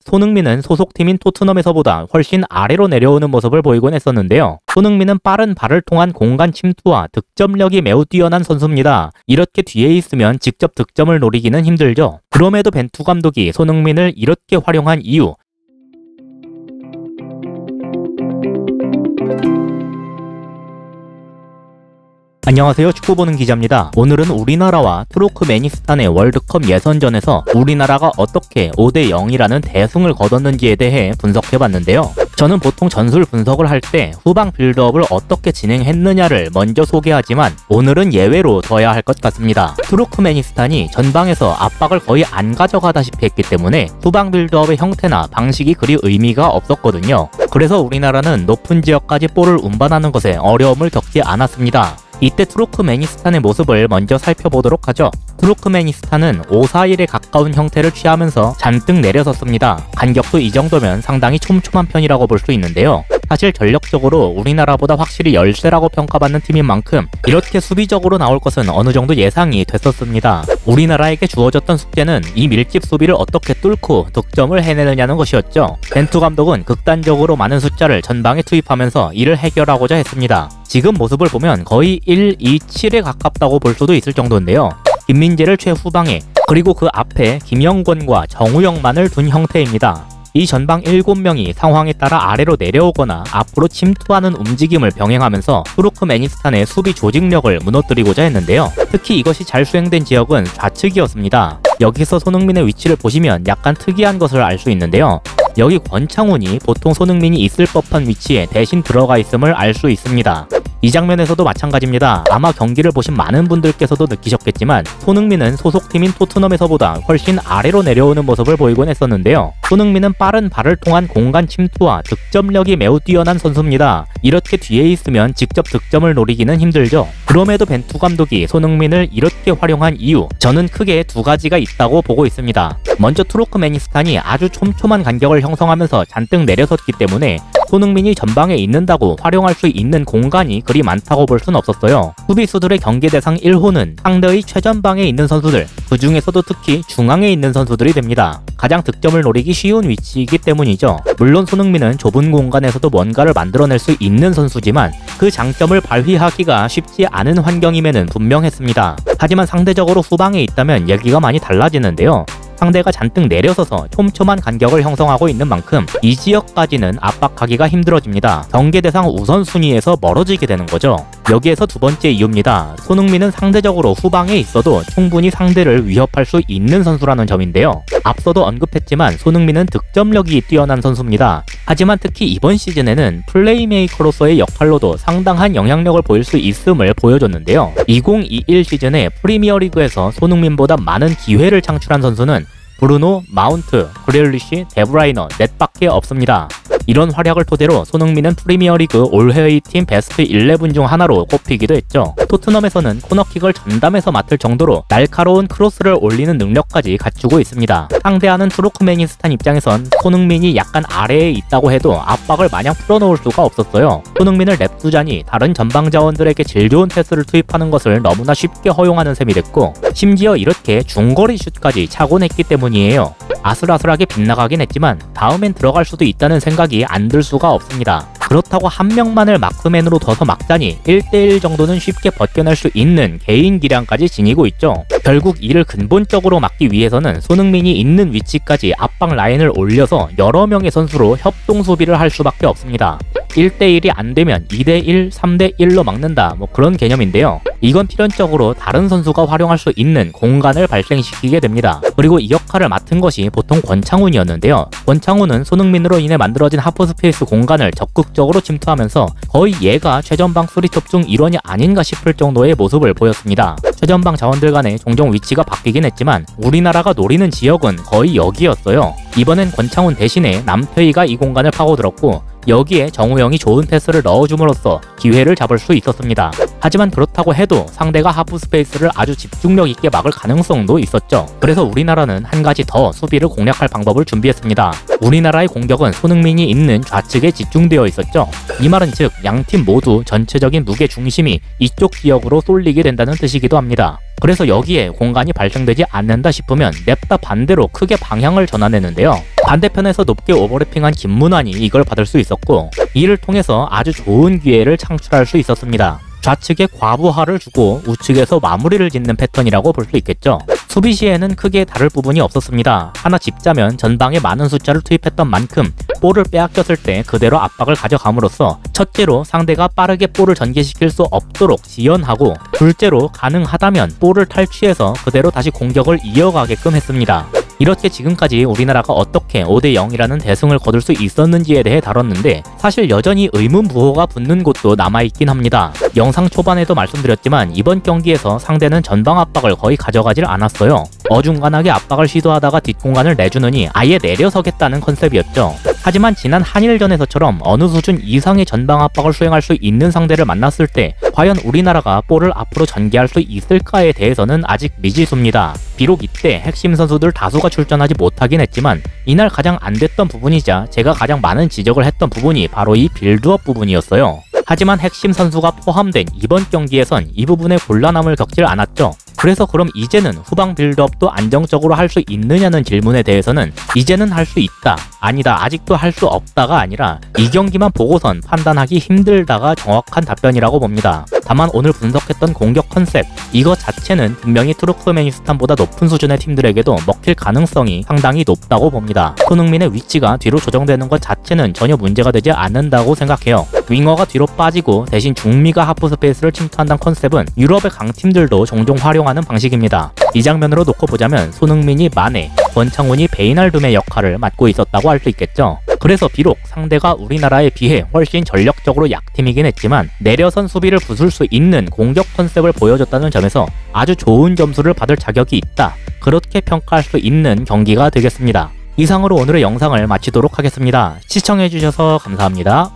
손흥민은 소속팀인 토트넘에서보다 훨씬 아래로 내려오는 모습을 보이곤 했었는데요. 손흥민은 빠른 발을 통한 공간 침투와 득점력이 매우 뛰어난 선수입니다. 이렇게 뒤에 있으면 직접 득점을 노리기는 힘들죠. 그럼에도 벤투 감독이 손흥민을 이렇게 활용한 이유, 안녕하세요, 축구보는 기자입니다. 오늘은 우리나라와 투르크메니스탄의 월드컵 예선전에서 우리나라가 어떻게 5대0이라는 대승을 거뒀는지에 대해 분석해봤는데요. 저는 보통 전술 분석을 할 때 후방 빌드업을 어떻게 진행했느냐를 먼저 소개하지만 오늘은 예외로 둬야 할 것 같습니다. 투르크메니스탄이 전방에서 압박을 거의 안 가져가다시피 했기 때문에 후방 빌드업의 형태나 방식이 그리 의미가 없었거든요. 그래서 우리나라는 높은 지역까지 볼을 운반하는 것에 어려움을 겪지 않았습니다. 이때 투르크메니스탄의 모습을 먼저 살펴보도록 하죠. 투르크메니스탄은 5-4-1에 가까운 형태를 취하면서 잔뜩 내려섰습니다. 간격도 이 정도면 상당히 촘촘한 편이라고 볼 수 있는데요. 사실 전력적으로 우리나라보다 확실히 열세라고 평가받는 팀인 만큼 이렇게 수비적으로 나올 것은 어느 정도 예상이 됐었습니다. 우리나라에게 주어졌던 숙제는 이 밀집 수비를 어떻게 뚫고 득점을 해내느냐는 것이었죠. 벤투 감독은 극단적으로 많은 숫자를 전방에 투입하면서 이를 해결하고자 했습니다. 지금 모습을 보면 거의 1-2-7에 가깝다고 볼 수도 있을 정도인데요. 김민재를 최후방에, 그리고 그 앞에 김영권과 정우영만을 둔 형태입니다. 이 전방 7명이 상황에 따라 아래로 내려오거나 앞으로 침투하는 움직임을 병행하면서 투르크메니스탄의 수비 조직력을 무너뜨리고자 했는데요. 특히 이것이 잘 수행된 지역은 좌측이었습니다. 여기서 손흥민의 위치를 보시면 약간 특이한 것을 알 수 있는데요. 여기 권창훈이 보통 손흥민이 있을 법한 위치에 대신 들어가 있음을 알 수 있습니다. 이 장면에서도 마찬가지입니다. 아마 경기를 보신 많은 분들께서도 느끼셨겠지만 손흥민은 소속팀인 토트넘에서보다 훨씬 아래로 내려오는 모습을 보이곤 했었는데요. 손흥민은 빠른 발을 통한 공간 침투와 득점력이 매우 뛰어난 선수입니다. 이렇게 뒤에 있으면 직접 득점을 노리기는 힘들죠. 그럼에도 벤투 감독이 손흥민을 이렇게 활용한 이유, 저는 크게 두 가지가 있다고 보고 있습니다. 먼저 투르크메니스탄이 아주 촘촘한 간격을 형성하면서 잔뜩 내려섰기 때문에 손흥민이 전방에 있는다고 활용할 수 있는 공간이 그리 많다고 볼 순 없었어요. 수비수들의 경기 대상 1호는 상대의 최전방에 있는 선수들, 그 중에서도 특히 중앙에 있는 선수들이 됩니다. 가장 득점을 노리기 쉬운 위치이기 때문이죠. 물론 손흥민은 좁은 공간에서도 뭔가를 만들어낼 수 있는 선수지만 그 장점을 발휘하기가 쉽지 않은 환경임에는 분명했습니다. 하지만 상대적으로 후방에 있다면 얘기가 많이 달라지는데요. 상대가 잔뜩 내려서서 촘촘한 간격을 형성하고 있는 만큼 이 지역까지는 압박하기가 힘들어집니다. 경계 대상 우선순위에서 멀어지게 되는 거죠. 여기에서 두 번째 이유입니다. 손흥민은 상대적으로 후방에 있어도 충분히 상대를 위협할 수 있는 선수라는 점인데요. 앞서도 언급했지만 손흥민은 득점력이 뛰어난 선수입니다. 하지만 특히 이번 시즌에는 플레이메이커로서의 역할로도 상당한 영향력을 보일 수 있음을 보여줬는데요. 2021 시즌에 프리미어리그에서 손흥민보다 많은 기회를 창출한 선수는 브루노, 마운트, 그릴리시, 데브라이너 넷밖에 없습니다. 이런 활약을 토대로 손흥민은 프리미어리그 올해의 팀 베스트 11 중 하나로 꼽히기도 했죠. 토트넘에서는 코너킥을 전담해서 맡을 정도로 날카로운 크로스를 올리는 능력까지 갖추고 있습니다. 상대하는 투르크메니스탄 입장에선 손흥민이 약간 아래에 있다고 해도 압박을 마냥 풀어놓을 수가 없었어요. 손흥민을 냅두자니 다른 전방 자원들에게 질 좋은 패스를 투입하는 것을 너무나 쉽게 허용하는 셈이 됐고, 심지어 이렇게 중거리 슛까지 차고 냈기 때문이에요. 아슬아슬하게 빗나가긴 했지만 다음엔 들어갈 수도 있다는 생각이 안 들 수가 없습니다. 그렇다고 한 명만을 마크맨으로 둬서 막자니 1대1 정도는 쉽게 버텨낼 수 있는 개인 기량까지 지니고 있죠. 결국 이를 근본적으로 막기 위해서는 손흥민이 있는 위치까지 압박 라인을 올려서 여러 명의 선수로 협동 수비를 할 수밖에 없습니다. 1대1이 안 되면 2대1, 3대1로 막는다, 그런 개념인데요. 이건 필연적으로 다른 선수가 활용할 수 있는 공간을 발생시키게 됩니다. 그리고 이 역할을 맡은 것이 보통 권창훈이었는데요. 권창훈은 손흥민으로 인해 만들어진 하프스페이스 공간을 적극적으로 침투하면서 거의 얘가 최전방 수리톱 중 일원이 아닌가 싶을 정도의 모습을 보였습니다. 최전방 자원들 간에 종종 위치가 바뀌긴 했지만 우리나라가 노리는 지역은 거의 여기였어요. 이번엔 권창훈 대신에 남태희가 이 공간을 파고들었고, 여기에 정우영이 좋은 패스를 넣어줌으로써 기회를 잡을 수 있었습니다. 하지만 그렇다고 해도 상대가 하프 스페이스를 아주 집중력 있게 막을 가능성도 있었죠. 그래서 우리나라는 한 가지 더 수비를 공략할 방법을 준비했습니다. 우리나라의 공격은 손흥민이 있는 좌측에 집중되어 있었죠. 이 말은 즉 양팀 모두 전체적인 무게 중심이 이쪽 지역으로 쏠리게 된다는 뜻이기도 합니다. 그래서 여기에 공간이 발생되지 않는다 싶으면 냅다 반대로 크게 방향을 전환했는데요. 반대편에서 높게 오버래핑한 김문환이 이걸 받을 수 있었고, 이를 통해서 아주 좋은 기회를 창출할 수 있었습니다. 좌측에 과부하를 주고 우측에서 마무리를 짓는 패턴이라고 볼 수 있겠죠. 수비 시에는 크게 다를 부분이 없었습니다. 하나 짚자면 전방에 많은 숫자를 투입했던 만큼 볼을 빼앗겼을 때 그대로 압박을 가져감으로써 첫째로 상대가 빠르게 볼을 전개시킬 수 없도록 지연하고, 둘째로 가능하다면 볼을 탈취해서 그대로 다시 공격을 이어가게끔 했습니다. 이렇게 지금까지 우리나라가 어떻게 5대0이라는 대승을 거둘 수 있었는지에 대해 다뤘는데, 사실 여전히 의문부호가 붙는 곳도 남아있긴 합니다. 영상 초반에도 말씀드렸지만 이번 경기에서 상대는 전방 압박을 거의 가져가질 않았어요. 어중간하게 압박을 시도하다가 뒷공간을 내주느니 아예 내려서겠다는 컨셉이었죠. 하지만 지난 한일전에서처럼 어느 수준 이상의 전방 압박을 수행할 수 있는 상대를 만났을 때 과연 우리나라가 볼을 앞으로 전개할 수 있을까에 대해서는 아직 미지수입니다. 비록 이때 핵심 선수들 다수가 출전하지 못하긴 했지만 이날 가장 안 됐던 부분이자 제가 가장 많은 지적을 했던 부분이 바로 이 빌드업 부분이었어요. 하지만 핵심 선수가 포함된 이번 경기에선 이 부분에 곤란함을 겪질 않았죠. 그래서 그럼 이제는 후방 빌드업도 안정적으로 할 수 있느냐는 질문에 대해서는 이제는 할 수 있다, 아니다, 아직도 할 수 없다가 아니라 이 경기만 보고선 판단하기 힘들다가 정확한 답변이라고 봅니다. 다만 오늘 분석했던 공격 컨셉, 이거 자체는 분명히 투르크메니스탄보다 높은 수준의 팀들에게도 먹힐 가능성이 상당히 높다고 봅니다. 손흥민의 위치가 뒤로 조정되는 것 자체는 전혀 문제가 되지 않는다고 생각해요. 윙어가 뒤로 빠지고 대신 중미가 하프 스페이스를 침투한다는 컨셉은 유럽의 강팀들도 종종 활용하는 방식입니다. 이 장면으로 놓고 보자면 손흥민이 마네, 권창훈이 베이날둠의 역할을 맡고 있었다고 할 수 있겠죠. 그래서 비록 상대가 우리나라에 비해 훨씬 전력적으로 약팀이긴 했지만 내려선 수비를 부술 수 있는 공격 컨셉을 보여줬다는 점에서 아주 좋은 점수를 받을 자격이 있다, 그렇게 평가할 수 있는 경기가 되겠습니다. 이상으로 오늘의 영상을 마치도록 하겠습니다. 시청해주셔서 감사합니다.